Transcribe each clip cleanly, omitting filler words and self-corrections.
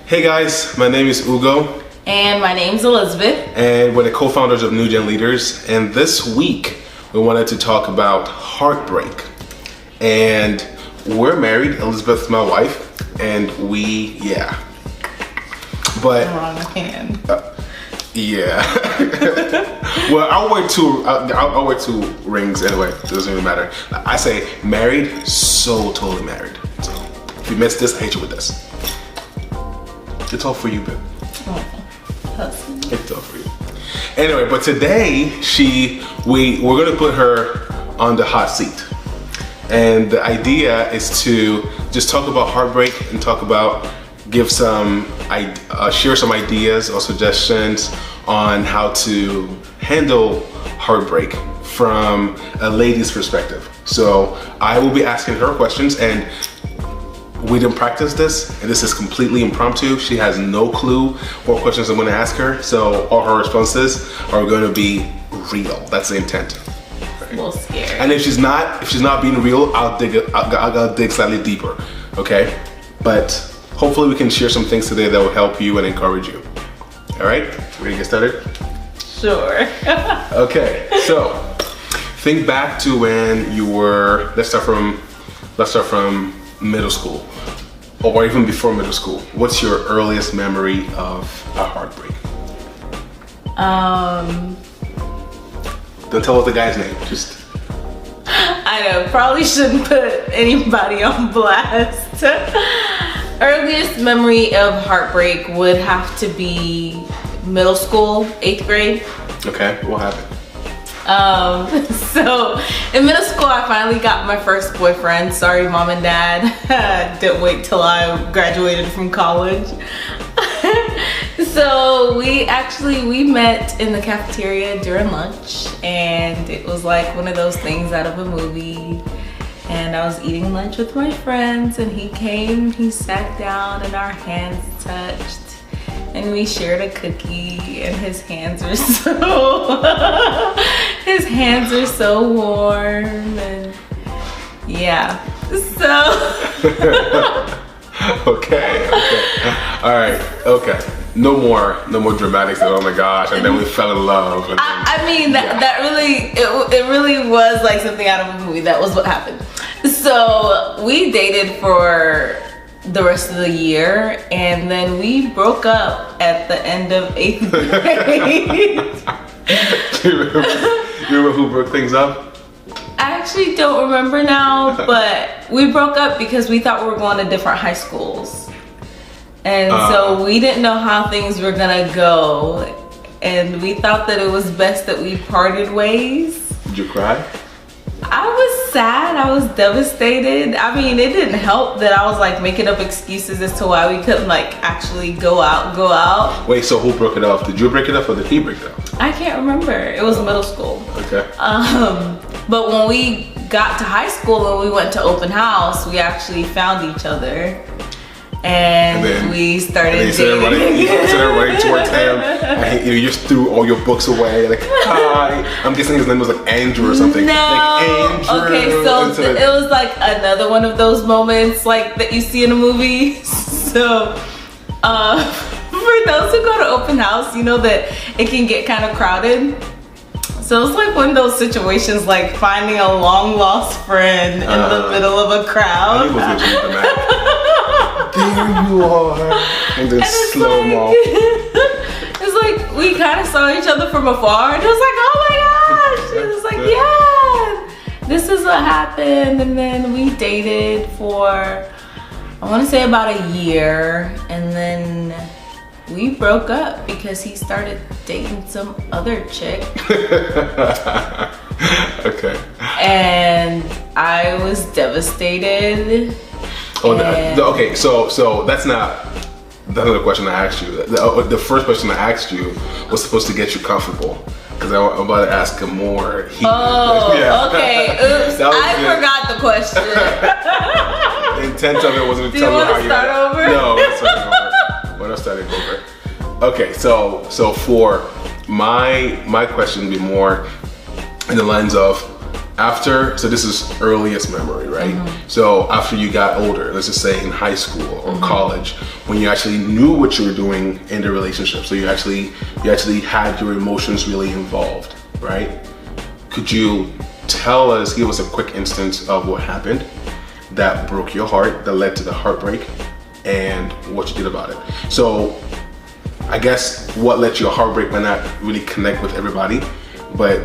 Hey guys, my name is Ugo. And my name's Elizabeth. And we're the co-founders of NEU Gen Leaders. And this week, we wanted to talk about heartbreak. And we're married, Elizabeth's my wife, and But Wrong hand. yeah. Well, I'll wear two rings anyway. It doesn't even matter. I say married, so totally married. So if you missed this, I hate you with this. It's all for you, babe. It's all for you. Anyway, but today we're gonna put her on the hot seat. And the idea is to just talk about heartbreak and share some ideas or suggestions on how to handle heartbreak from a lady's perspective. So I will be asking her questions, and we didn't practice this, and this is completely impromptu. She has no clue what questions I'm going to ask her, so all her responses are going to be real. That's the intent. A little scary. And if she's not being real, I'll dig slightly deeper. Okay, but hopefully we can share some things today that will help you and encourage you. All right, ready to get started? Sure. Okay, so think back to when you were. Let's start from middle school, or even before middle school. What's your earliest memory of a heartbreak? Don't tell us the guy's name. Just. I know, probably shouldn't put anybody on blast. Earliest memory of heartbreak would have to be middle school, 8th grade. Okay, what happened? So in middle school, I finally got my first boyfriend. Sorry, mom and dad. Didn't wait till I graduated from college. So we met in the cafeteria during lunch, and it was like one of those things out of a movie. And I was eating lunch with my friends, and he came, he sat down, and our hands touched. And we shared a cookie, and his hands are so warm, and yeah. So okay. All right. Okay. No more dramatics. Oh my gosh! And then we fell in love. And it really was like something out of a movie. That was what happened. So we dated for the rest of the year, and then we broke up at the end of 8th grade. Do you remember who broke things up? I actually don't remember now, but we broke up because we thought we were going to different high schools. And so we didn't know how things were gonna go, and we thought that it was best that we parted ways. Did you cry? I was sad, I was devastated. I mean, it didn't help that I was like making up excuses as to why we couldn't like actually go out. Wait, so who broke it off? Did you break it up or did he break it up? I can't remember, it was middle school. Okay. But when we got to high school and we went to open house, we actually found each other. And then we started dating. You started running towards him, and you just threw all your books away. Like, hi. I'm guessing his name was like Andrew or something. No. Like Andrew. Okay, so it was like another one of those moments like that you see in a movie. So, for those who go to open house, you know that it can get kind of crowded. So it's like one of those situations, like finding a long lost friend in the middle of a crowd. There you are. And then slow-mo. It's like we kind of saw each other from afar, and it was like, oh my gosh. It was like, yeah, this is what happened. And then we dated for, I want to say about a year, and then we broke up because he started dating some other chick. Okay. And I was devastated. Okay, so that's not the question I asked you. The first question I asked you was supposed to get you comfortable, because I'm about to ask a more heated. Oh, okay. Oops, I forgot the question. The intent of it wasn't to tell you how you start over? No, we're starting over. We're not starting over. Okay, so for my question would be more in the lines of, so this is earliest memory, right? So after you got older, let's just say in high school or college, when you actually knew what you were doing in the relationship, so you actually had your emotions really involved, right? Could you give us a quick instance of what happened that broke your heart, that led to the heartbreak, and what you did about it? So I guess what led your heartbreak might not really connect with everybody, but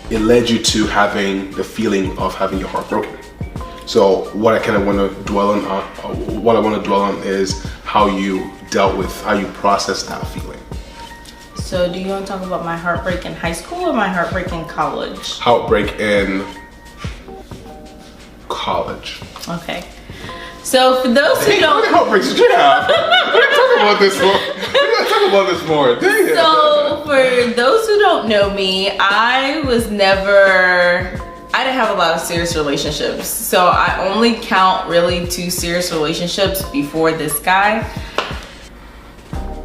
it led you to having the feeling of having your heart broken. So what I kind of want to dwell on, is how you processed that feeling. So do you want to talk about my heartbreak in high school or my heartbreak in college? Heartbreak in college. Okay. So for those who don't, heartbreaks did you have? We're gonna talk about this more. Dang it. So for those who don't know me, I didn't have a lot of serious relationships. So I only count really 2 serious relationships before this guy.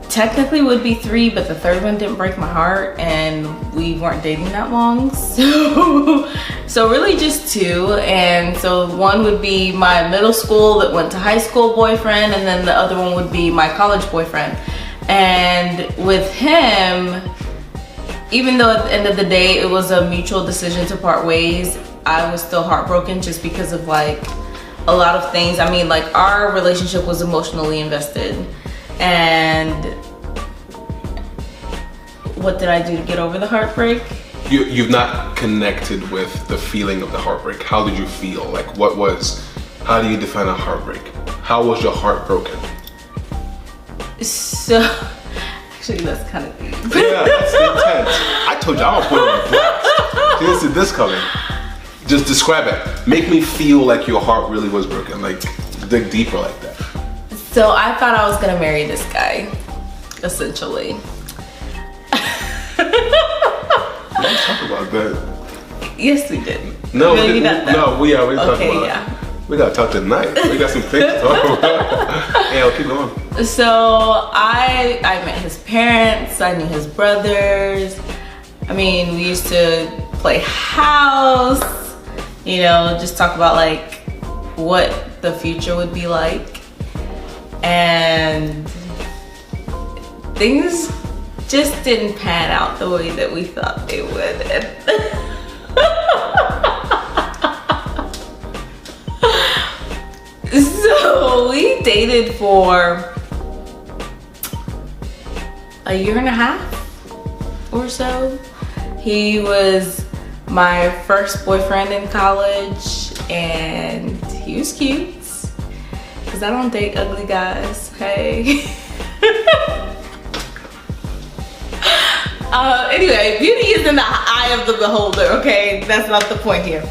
Technically would be 3, but the 3rd one didn't break my heart and we weren't dating that long. So really just 2. And so one would be my middle school that went to high school boyfriend, and then the other one would be my college boyfriend. And with him, even though at the end of the day it was a mutual decision to part ways, I was still heartbroken just because of like a lot of things. I mean, like our relationship was emotionally invested. And what did I do to get over the heartbreak? You've not connected with the feeling of the heartbreak. How did you feel? Like how do you define a heartbreak? How was your heart broken? So, actually that's kind of deep. Yeah, that's intense. I told you I don't put it on blast. You didn't see this coming. Just describe it. Make me feel like your heart really was broken. Like dig deeper like that. So I thought I was gonna marry this guy, essentially. We didn't talk about that. Yes, we did. No, maybe not. We didn't talk Okay, about yeah. We gotta talk tonight. We got some things to talk about. Yeah, keep going. So I met his parents. I knew his brothers. I mean, we used to play house. You know, just talk about like what the future would be like. And things just didn't pan out the way that we thought they would. So we dated for a year and a half or so. He was my first boyfriend in college and he was cute. Cause I don't date ugly guys, hey. Anyway, beauty is in the eye of the beholder, okay? That's not the point here.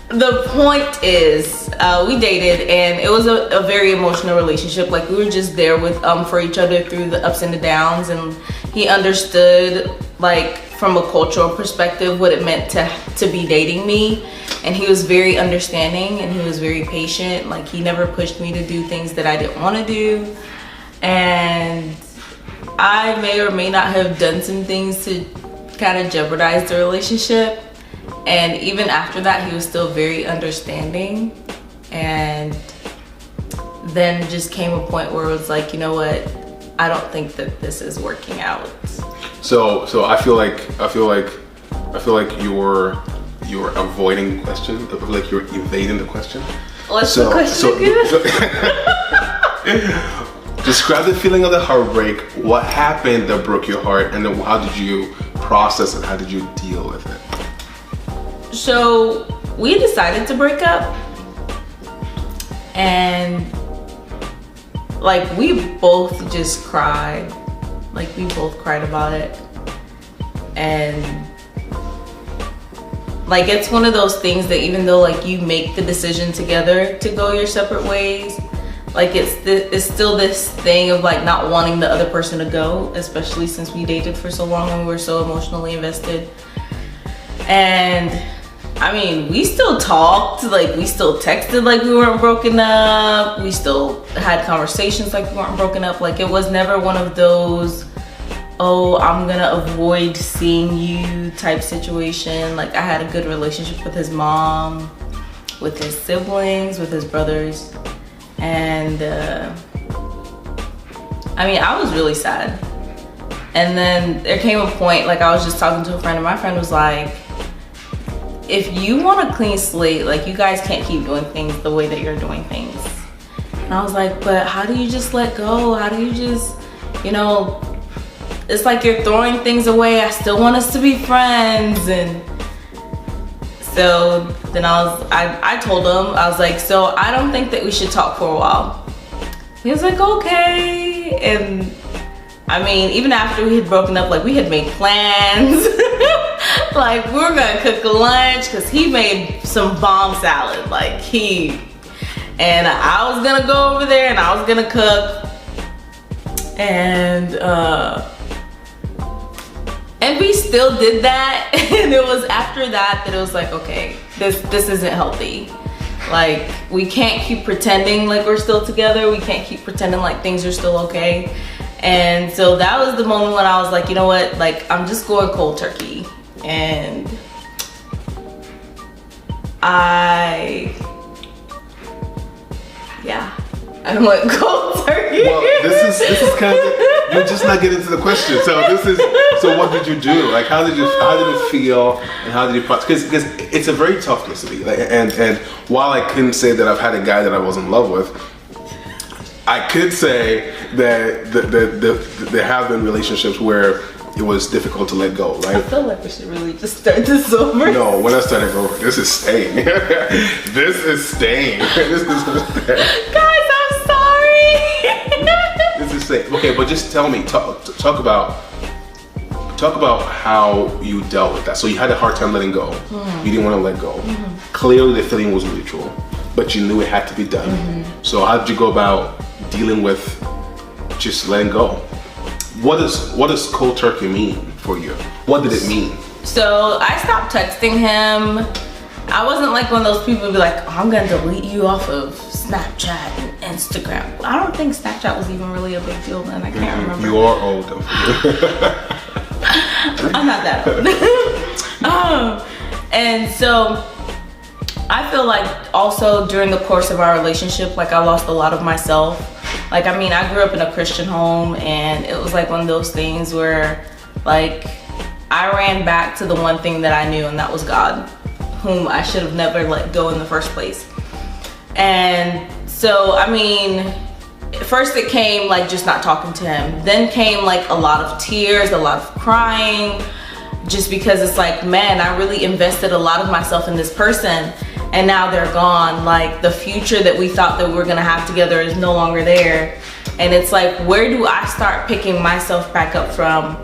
The point is, we dated and it was a very emotional relationship. Like we were just there with for each other through the ups and the downs, and he understood like from a cultural perspective what it meant to be dating me. And he was very understanding and he was very patient. Like he never pushed me to do things that I didn't want to do. And I may or may not have done some things to kind of jeopardize the relationship. And even after that, he was still very understanding. And then just came a point where it was like, you know what? I don't think that this is working out. So I feel like you're avoiding the question. I feel like you're evading the question. What's the question again? Describe the feeling of the heartbreak. What happened that broke your heart, and then how did you process it? How did you deal with it? So we decided to break up, and like we both just cried. Like we both cried about it, and like it's one of those things that even though like you make the decision together to go your separate ways, like it's still this thing of like not wanting the other person to go, especially since we dated for so long and we were so emotionally invested. And I mean, we still talked, like we still texted like we weren't broken up. We still had conversations like we weren't broken up. Like it was never one of those oh, I'm gonna avoid seeing you type situation. Like, I had a good relationship with his mom, with his siblings, with his brothers. And I mean, I was really sad. And then there came a point, like I was just talking to a friend, and my friend was like, if you want a clean slate, like, you guys can't keep doing things the way that you're doing things. And I was like, but how do you just let go? How do you just, you know, it's like you're throwing things away. I still want us to be friends. And so then I told him, I was like, so I don't think that we should talk for a while. He was like, okay. And I mean, even after we had broken up, like, we had made plans. Like, we were gonna cook lunch, because he made some bomb salad. Like, and I was gonna go over there and I was gonna cook. And we still did that. And it was after that it was like, okay, this isn't healthy. Like, we can't keep pretending like we're still together. We can't keep pretending like things are still okay. And so that was the moment when I was like, you know what, like, I'm just going cold turkey. And I went cold turkey. Well, this is kind of, you're just not getting to the question. So what did you do? Like, how did it feel, and how did you process? Because it's a very tough place to be. Like, and while I couldn't say that I've had a guy that I was in love with, I could say that there have been relationships where it was difficult to let go, right? I feel like we should really just start this over. No, we're not starting over. This is staying. This is staying. This is staying. Guys, I'm sorry. This is staying. Okay, but just tell me, talk about how you dealt with that. So you had a hard time letting go. Mm-hmm. You didn't want to let go. Mm-hmm. Clearly the feeling was mutual, but you knew it had to be done. Mm-hmm. So how did you go about dealing with just letting go? What does cold turkey mean for you? What did it mean? So I stopped texting him. I wasn't like one of those people who'd be like, oh, I'm gonna delete you off of Snapchat and Instagram. I don't think Snapchat was even really a big deal then. I can't remember. You are old. I'm not that old. And so I feel like also during the course of our relationship, like, I lost a lot of myself. Like, I mean, I grew up in a Christian home, and it was like one of those things where, like, I ran back to the one thing that I knew, and that was God, whom I should have never let go in the first place. And so, I mean, first it came like just not talking to him. Then came like a lot of tears, a lot of crying, just because it's like, man, I really invested a lot of myself in this person, and now they're gone. Like, the future that we thought that we were gonna have together is no longer there. And it's like, where do I start picking myself back up from?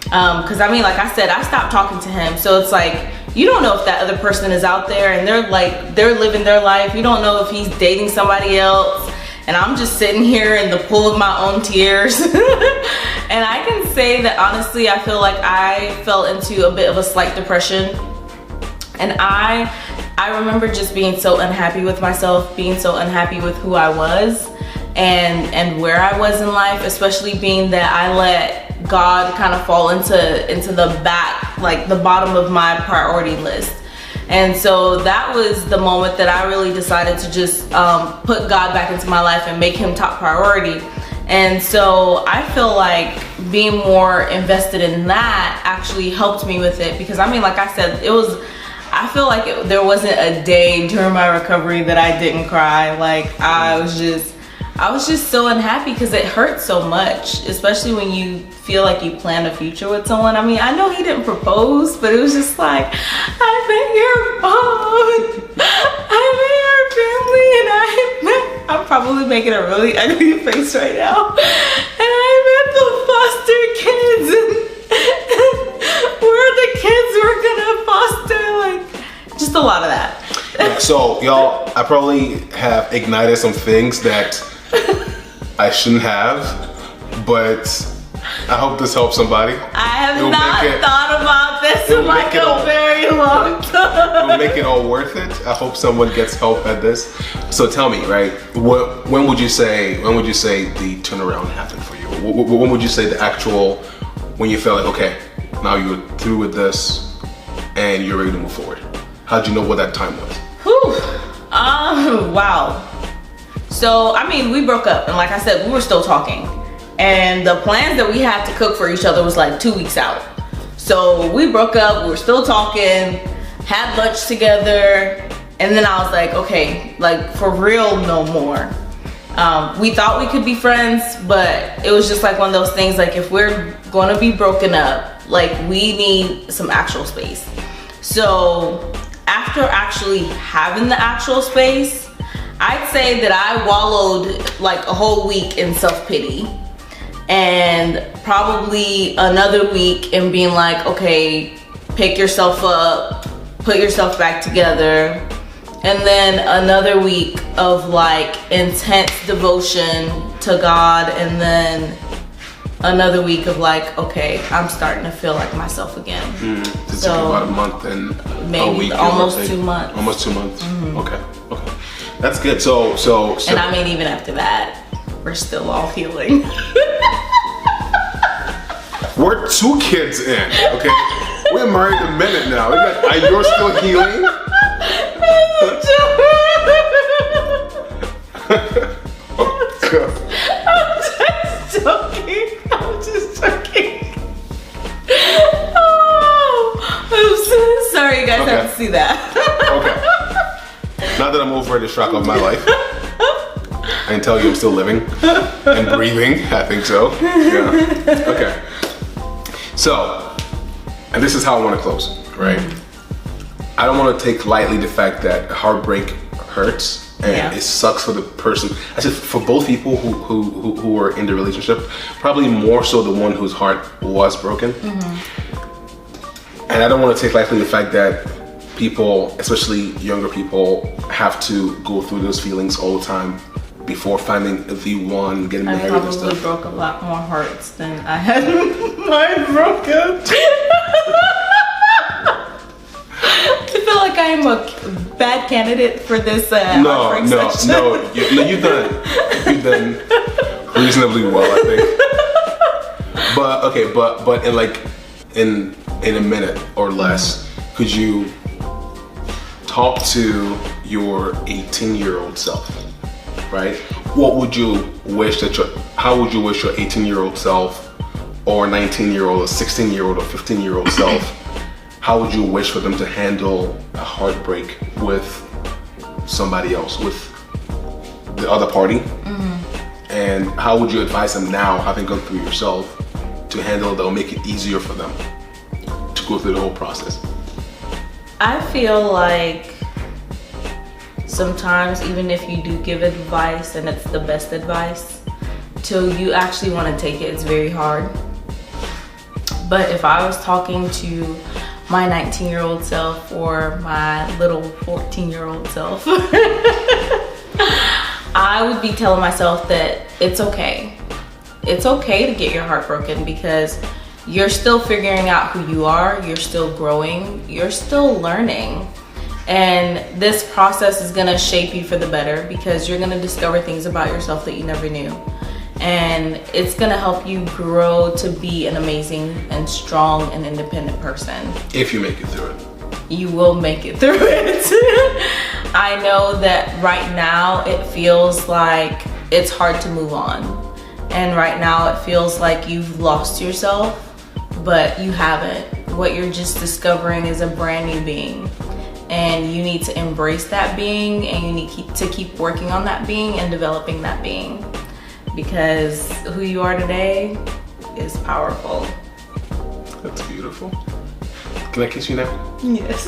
Because I mean, like I said, I stopped talking to him. So it's like, you don't know if that other person is out there and they're living their life. You don't know if he's dating somebody else. And I'm just sitting here in the pool of my own tears. And I can say that honestly, I feel like I fell into a bit of a slight depression. And I remember just being so unhappy with myself, being so unhappy with who I was and where I was in life, especially being that I let God kind of fall into the back, like the bottom of my priority list. And so that was the moment that I really decided to just put God back into my life and make him top priority. And so I feel like being more invested in that actually helped me with it, because I mean, like I said, I feel like there wasn't a day during my recovery that I didn't cry. Like, I was just so unhappy because it hurts so much, especially when you feel like you planned a future with someone. I mean, I know he didn't propose, but it was just like, I met your mom, I met your family, and I'm probably making a really ugly face right now. And I met the foster kids, and where the kids were gonna foster, like, just a lot of that. Yeah, so y'all, I probably have ignited some things that I shouldn't have, but I hope this helps somebody. I have not thought about this in like a very long time. It'll make it all worth it. I hope someone gets help at this. So tell me, right? When would you say the turnaround happened for you? When would you say the actual when you felt like, okay, now you're through with this and you're ready to move forward? How'd you know what that time was? Whew. Wow. So, I mean, we broke up, and like I said, we were still talking. And the plans that we had to cook for each other was like 2 weeks out. So we broke up, we were still talking, had lunch together, and then I was like, okay, like for real, no more. We thought we could be friends, but it was just like one of those things, like if we're gonna be broken up, like we need some actual space. So after actually having the actual space, I'd say that I wallowed like a whole week in self-pity, and probably another week in being like, okay, pick yourself up, put yourself back together. And then another week of like intense devotion to God, and then another week of like, okay, I'm starting to feel like myself again. It's about a month and maybe a week, almost 2 months. Almost 2 months. Okay, that's good. So and I mean, even after that, we're still all healing. We're 2 kids in, okay? We're married a minute now. You're still healing? I'm just joking. Oh, I'm so sorry you guys have to see that. Okay. Now that I'm over the shock of my life, I can tell you I'm still living and breathing. I think so. Yeah. Okay. So, and this is how I want to close, right? I don't want to take lightly the fact that heartbreak hurts and it sucks for the person. I said for both people who were in the relationship, probably more so the one whose heart was broken. And I don't want to take lightly the fact that people, especially younger people, have to go through those feelings all the time before finding the one, getting married and stuff. I probably broke a lot more hearts than I had mine broken. I feel like I am a bad candidate for this heartbreak session. No, you've done reasonably well, I think. But okay, but in a minute or less, could you talk to your 18-year-old self, right? What would you wish how would you wish your 18-year-old self, or 19-year-old, or 16-year-old, or 15-year-old self, how would you wish for them to handle a heartbreak with somebody else, with the other party? And how would you advise them now, having gone through yourself, to handle that will make it easier for them to go through the whole process? I feel like sometimes even if you do give advice and it's the best advice, till you actually want to take it, it's very hard. But if I was talking to my 19-year-old self or my little 14-year-old self, I would be telling myself that it's okay. It's okay to get your heart broken, because you're still figuring out who you are, you're still growing, you're still learning. And this process is gonna shape you for the better, because you're gonna discover things about yourself that you never knew. And it's gonna help you grow to be an amazing and strong and independent person. If you make it through it. You will make it through it. I know that right now it feels like it's hard to move on. And right now it feels like you've lost yourself, but you haven't. What you're just discovering is a brand new being. And you need to embrace that being, and you need to keep working on that being and developing that being. Because who you are today is powerful. That's beautiful. Can I kiss you now? Yes.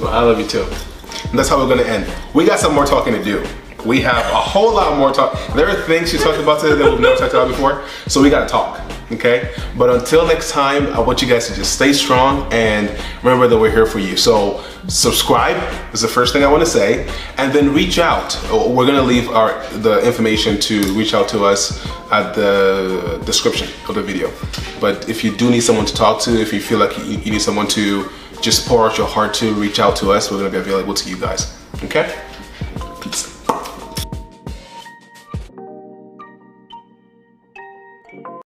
Well, I love you too. And that's how we're gonna end. We got some more talking to do. We have a whole lot more talk. There are things she talked about today that we've never talked about before, so we gotta talk, okay? But until next time, I want you guys to just stay strong and remember that we're here for you. So subscribe is the first thing I wanna say, and then reach out. We're gonna leave the information to reach out to us at the description of the video. But if you do need someone to talk to, if you feel like you need someone to just pour out your heart to, reach out to us. We're gonna be available to you guys, okay?